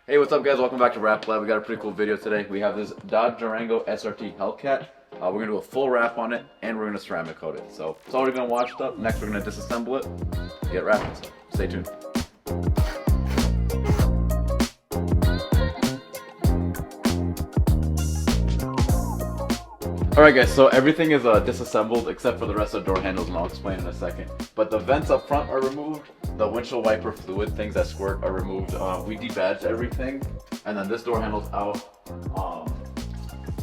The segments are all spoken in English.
Hey, what's up guys? Welcome back to Wrap Lab. We got a pretty cool video today. We have this Dodge Durango SRT Hellcat. We're going to do a full wrap on it and we're going to ceramic coat it. So it's already been washed up. Next we're going to disassemble it, get wrapping. So stay tuned. Alright guys, so everything is disassembled except for the rest of the door handles, and I'll explain in a second. But the vents up front are removed, the windshield wiper fluid, things that squirt, are removed. We debadged everything, and then this door handle's out.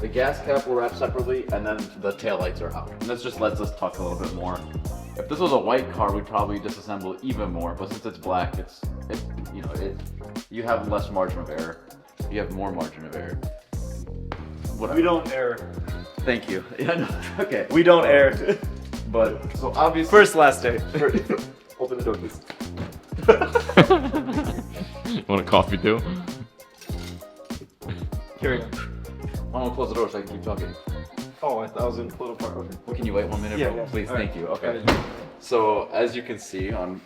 The gas cap will wrap separately, and then the tail lights are out. And this just lets us tuck a little bit more. If this was a white car, we'd probably disassemble even more, but since it's black, you have less margin of error. You have more margin of error. We don't err. Thank you. Yeah, no, okay. We don't err. But, so obviously... First, last day. Open the door, please. Want a coffee too? Here we go. I'm gonna close the door so I can keep talking. Oh, I thought I was in pull it apart. Okay. Well, can you wait 1 minute, Yeah, bro? yeah. Please, All thank right. you. Okay. All right. So, as you can see on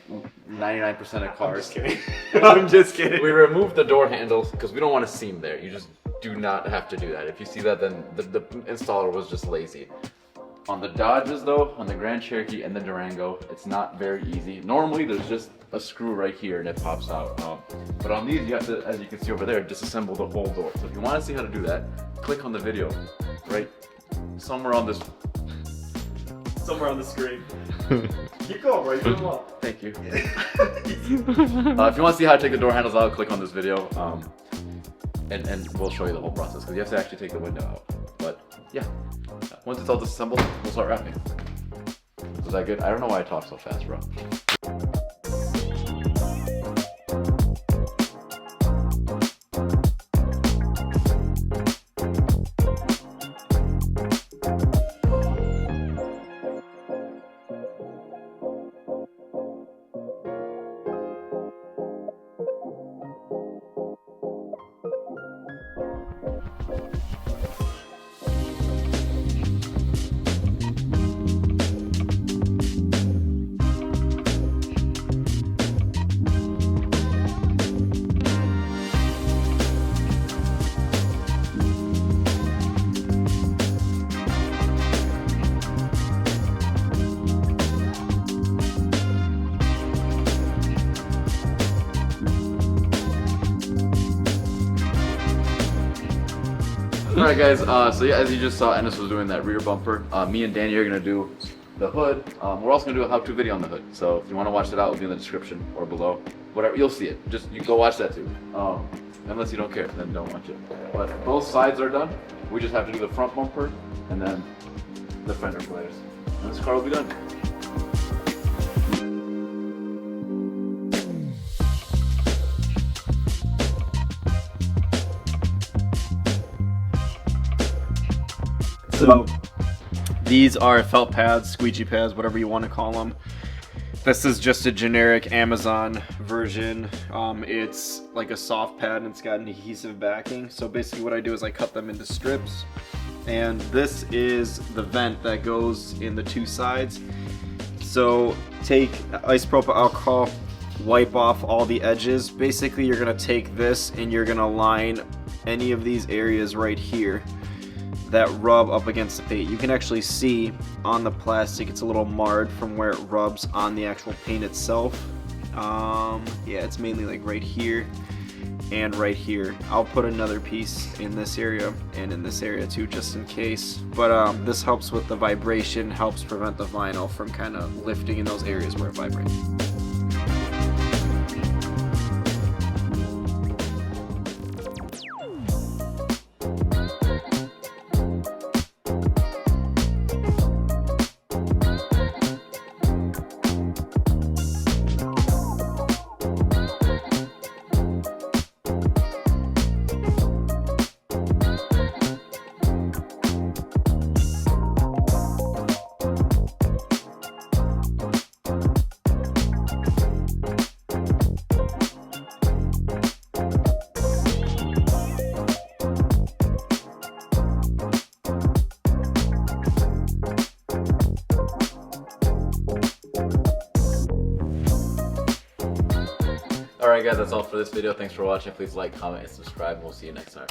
99% of I'm cars... just kidding. I'm just kidding. We removed the door handles because we don't want a seam there. You just do not have to do that. If you see that, then the installer was just lazy. On the Dodges though, on the Grand Cherokee and the Durango, it's not very easy. Normally there's just a screw right here and it pops out. But on these you have to, as you can see over there, disassemble the whole door. So if you want to see how to do that, click on the video right somewhere on this. Somewhere on the screen. Keep going, bro. You're doing well. Thank you. If you want to see how to take the door handles out, click on this video. And we'll show you the whole process because you have to actually take the window out. But yeah, once it's all disassembled, we'll start wrapping. Was that good? I don't know why I talk so fast, bro. Alright guys, so yeah, as you just saw, Ennis was doing that rear bumper. Me and Danny are going to do the hood. We're also going to do a how-to video on the hood. So if you want to watch that out, it'll be in the description or below. Whatever, you'll see it. Just you go watch that too. Unless you don't care, then don't watch it. But both sides are done. We just have to do the front bumper and then the fender flares. And this car will be done. So, these are felt pads, squeegee pads, whatever you want to call them. This is just a generic Amazon version. It's like a soft pad and it's got an adhesive backing. So basically what I do is I cut them into strips. And this is the vent that goes in the two sides. So take isopropyl alcohol, wipe off all the edges. Basically you're going to take this and you're going to line any of these areas right here that rub up against the paint. You can actually see on the plastic it's a little marred from where it rubs on the actual paint itself. Yeah, it's mainly like right here and right here. I'll put another piece in this area and in this area too, just in case. But this helps with the vibration, helps prevent the vinyl from kind of lifting in those areas where it vibrates. that's all for this video. Thanks for watching. Please like, comment, and subscribe, and we'll see you next time.